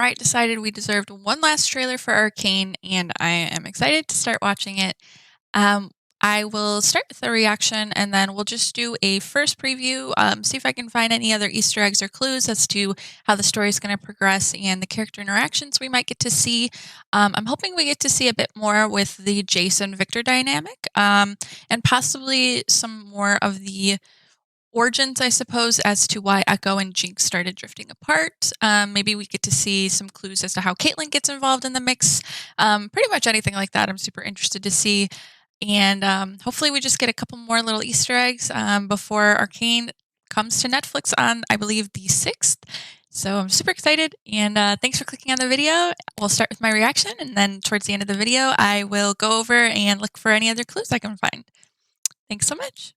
Pride decided we deserved one last trailer for Arcane, and I am excited to start watching it. Um, I will start with the reaction, and then we'll just do a first preview, see if I can find any other Easter eggs or clues as to how the story is going to progress and the character interactions we might get to see. I'm hoping we get to see a bit more with the Jason-Victor dynamic, and possibly some more of the origins, I suppose, as to why Echo and Jinx started drifting apart. Maybe we get to see some clues as to how Caitlyn gets involved in the mix. Pretty much anything like that I'm super interested to see. And hopefully we just get a couple more little Easter eggs before Arcane comes to Netflix on, I believe, the 6th. So I'm super excited, and thanks for clicking on the video. We'll start with my reaction, and then towards the end of the video, I will go over and look for any other clues I can find. Thanks so much.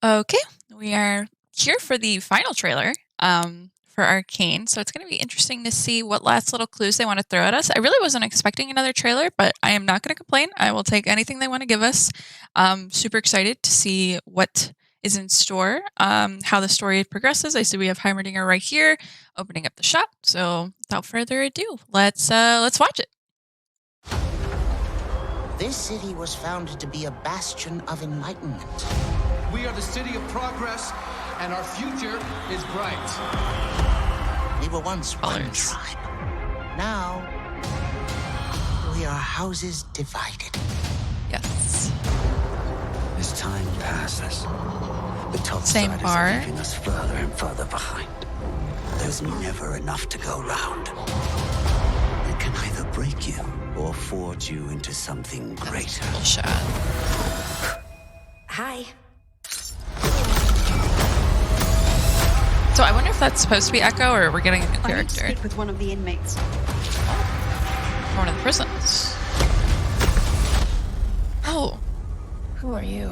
Okay, we are here for the final trailer for Arcane, so it's going to be interesting to see what last little clues they want to throw at us. I really wasn't expecting another trailer, but I am not going to complain. I will take anything they want to give us. Super excited to see what is in store, how the story progresses. I see we have Heimerdinger right here, opening up the shop. So without further ado, let's watch it. This city was founded to be a bastion of enlightenment. We are the city of progress, and our future is bright. We were once one tribe. Now, we are houses divided. Yes. As time passes, the top Same side bar. is leaving us further and further behind. There's never enough to go round. It can either break you or forge you into something greater. Cool shot. Hi. So I wonder if that's supposed to be Echo, or we're getting a new I need to character speak with one of the inmates. from one of the prisons. Oh, Who are you?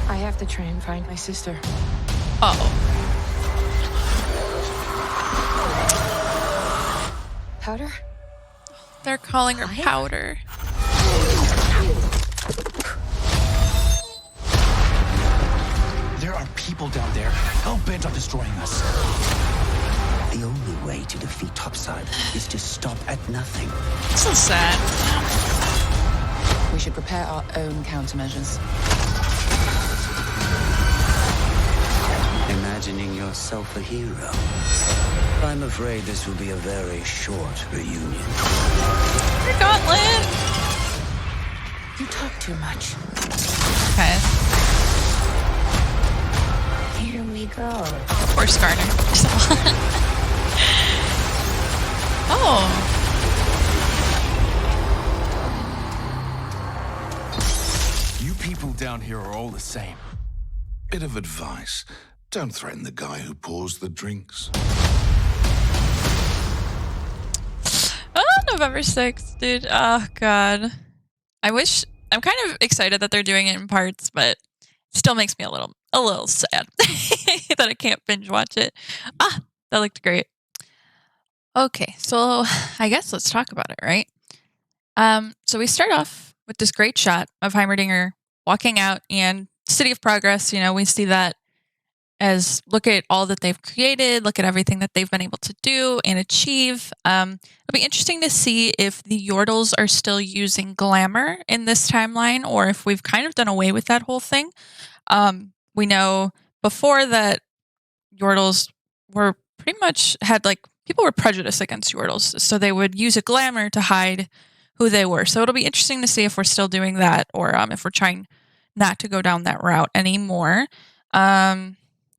I have to try and find my sister. oh. Powder? They're calling her Hi. Powder. There are people down there hell-bent on destroying us. The only way to defeat Topside is to stop at nothing. So sad. We should prepare our own countermeasures. Imagining yourself a hero. I'm afraid this will be a very short reunion. Your gauntlet. You talk too much. Okay. Here we go. Poor Skarner. Oh. You people down here are all the same. Bit of advice. Don't threaten the guy who pours the drinks. Oh, November 6th, dude. Oh, God. I'm kind of excited that they're doing it in parts, but it still makes me a little sad that I can't binge watch it. Ah, that looked great. Okay, so I guess let's talk about it, right? So we start off with this great shot of Heimerdinger walking out, and City of Progress, we see that as look at all that they've created, look at everything that they've been able to do and achieve. It'll be interesting to see if the Yordles are still using glamour in this timeline, or if we've kind of done away with that whole thing. We know before that Yordles were pretty much people were prejudiced against Yordles, so they would use a glamour to hide who they were. So it'll be interesting to see if we're still doing that, or if we're trying not to go down that route anymore.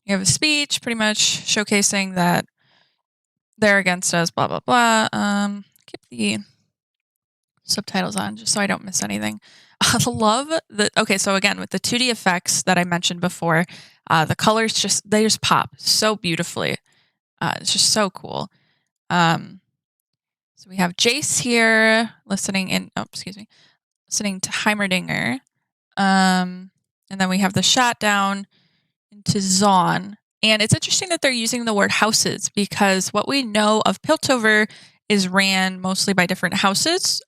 You have a speech pretty much showcasing that they're against us, blah, blah, blah. Keep the subtitles on just so I don't miss anything. I love okay, so again, with the 2D effects that I mentioned before, the colors they just pop so beautifully. It's just so cool. So we have Jace here listening to Heimerdinger. And then we have the shot down into Zaun. And it's interesting that they're using the word houses, because what we know of Piltover is ran mostly by different houses.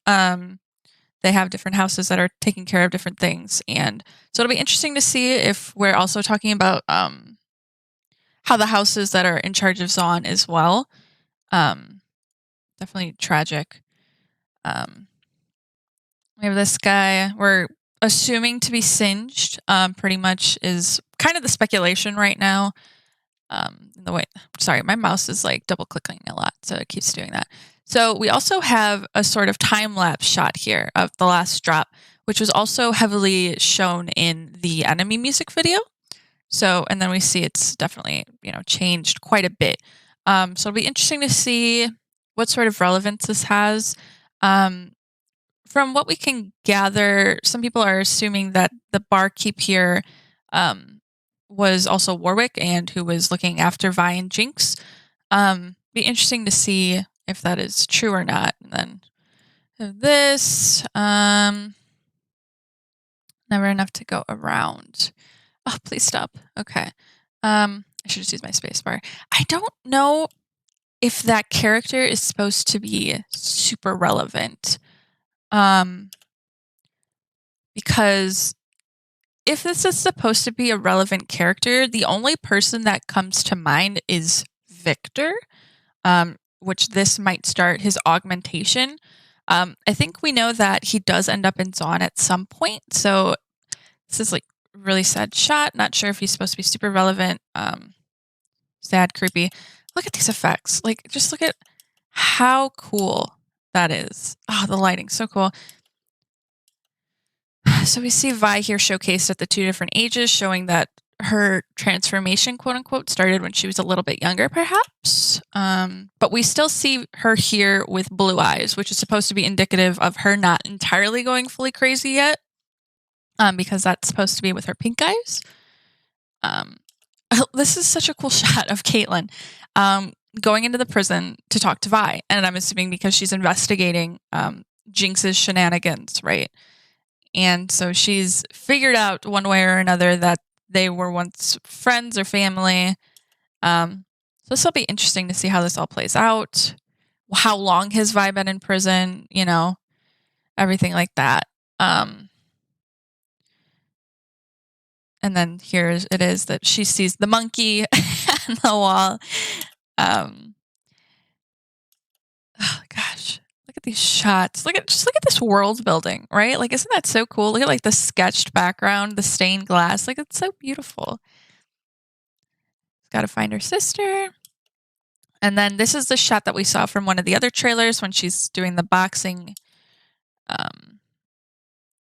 they have different houses that are taking care of different things. And so it'll be interesting to see if we're also talking about how the houses that are in charge of Zon as well. Definitely tragic. We have this guy we're assuming to be singed, pretty much is kind of the speculation right now. The way, sorry, my mouse is like double clicking a lot, so it keeps doing that. So we also have a sort of time lapse shot here of the last drop, which was also heavily shown in the enemy music video. So, and then we see it's definitely, changed quite a bit. So it'll be interesting to see what sort of relevance this has. From what we can gather, some people are assuming that the barkeep here was also Warwick and who was looking after Vi and Jinx. Be interesting to see if that is true or not. And then this, never enough to go around. Oh, please stop. Okay. I should just use my space bar. I don't know if that character is supposed to be super relevant. Because if this is supposed to be a relevant character, the only person that comes to mind is Victor, which this might start his augmentation. I think we know that he does end up in Zon at some point, so this is like really sad shot. Not sure if he's supposed to be super relevant. Sad, creepy. Look at these effects. Like, just look at how cool that is. Oh, the lighting's so cool. So we see Vi here showcased at the two different ages, showing that her transformation, quote unquote, started when she was a little bit younger, perhaps. But we still see her here with blue eyes, which is supposed to be indicative of her not entirely going fully crazy yet, because that's supposed to be with her pink eyes. This is such a cool shot of Caitlin going into the prison to talk to Vi, and I'm assuming because she's investigating Jinx's shenanigans, right? And so she's figured out one way or another that they were once friends or family. So this will be interesting to see how this all plays out. How long has Vi been in prison? Everything like that. And then here it is that she sees the monkey on the wall. Oh gosh. Look at these shots. Just look at this world building, right? Like, isn't that so cool? Look at like the sketched background, the stained glass. Like, it's so beautiful. Got to find her sister. And then this is the shot that we saw from one of the other trailers when she's doing the boxing.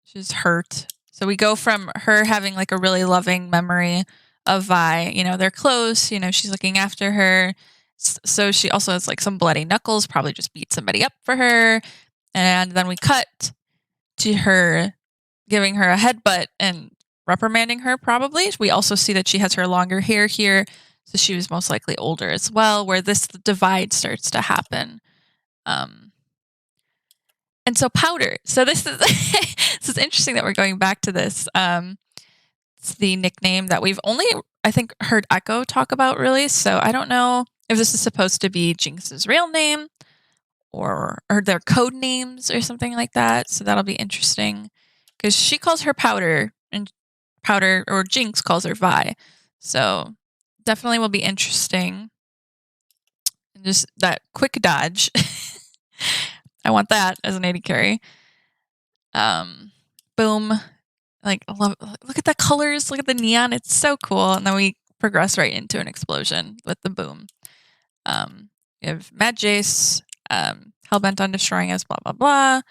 She's hurt. So we go from her having like a really loving memory of Vi. They're close. She's looking after her. So she also has like some bloody knuckles, probably just beat somebody up for her. And then we cut to her giving her a headbutt and reprimanding her, probably. We also see that she has her longer hair here. So she was most likely older as well, where this divide starts to happen. And so Powder. So this is this is interesting that we're going back to this. It's the nickname that we've only, I think, heard Echo talk about, really. So I don't know if this is supposed to be Jinx's real name or their code names or something like that. So that'll be interesting because she calls her Powder and Powder, or Jinx calls her Vi. So definitely will be interesting. And just that quick dodge. I want that as an AD carry. Boom. Like, I love, look at the colors. Look at the neon. It's so cool. And then we progress right into an explosion with the boom. We have Mad Jace, hellbent on destroying us, blah, blah, blah.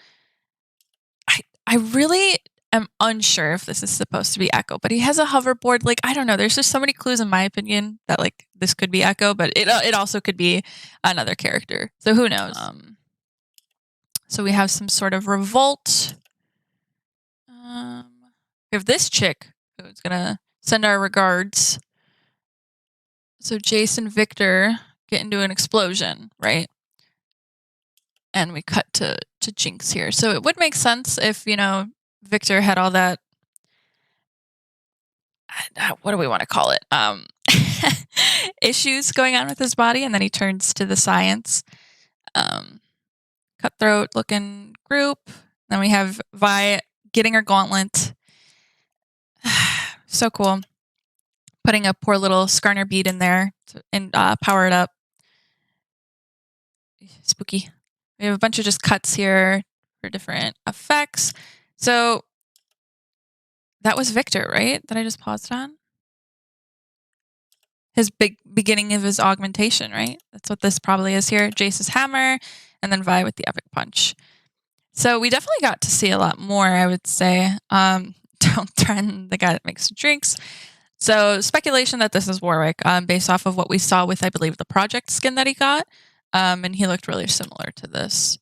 I really am unsure if this is supposed to be Echo, but he has a hoverboard. Like, I don't know. There's just so many clues in my opinion that like this could be Echo, but it also could be another character. So who knows? So we have some sort of revolt. We have this chick who's gonna send our regards. So Jace and Victor get into an explosion, right? And we cut to Jinx here. So it would make sense if, Victor had all that, what do we want to call it? Issues going on with his body, and then he turns to the science. Cutthroat looking group. Then we have Vi getting her gauntlet. So cool. Putting a poor little Skarner bead in there and power it up. Spooky. We have a bunch of just cuts here for different effects. So that was Victor, right? That I just paused on? His big beginning of his augmentation, right? That's what this probably is here. Jace's hammer, and then Vi with the epic punch. So we definitely got to see a lot more, I would say. Don't threaten the guy that makes drinks. So speculation that this is Warwick, based off of what we saw with, I believe, the project skin that he got. And he looked really similar to this.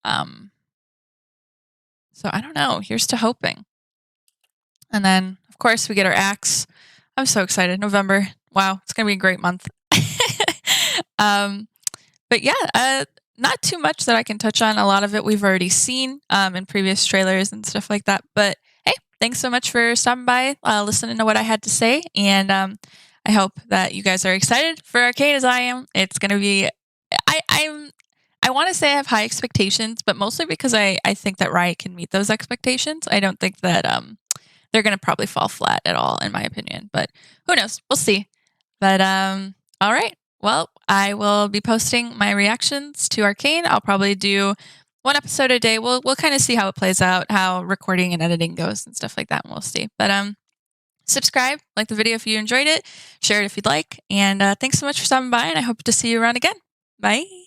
So I don't know. Here's to hoping. And then, of course, we get our axe. I'm so excited. November. Wow, it's going to be a great month. But yeah, not too much that I can touch on. A lot of it we've already seen in previous trailers and stuff like that. But hey, thanks so much for stopping by, listening to what I had to say. And I hope that you guys are excited for Arcane as I am. It's going to be... I want to say I have high expectations, but mostly because I think that Riot can meet those expectations. I don't think that they're going to probably fall flat at all, in my opinion. But who knows? We'll see. But all right. Well, I will be posting my reactions to Arcane. I'll probably do one episode a day. We'll kind of see how it plays out, how recording and editing goes and stuff like that, and we'll see. But subscribe, like the video if you enjoyed it, share it if you'd like, and thanks so much for stopping by, and I hope to see you around again. Bye.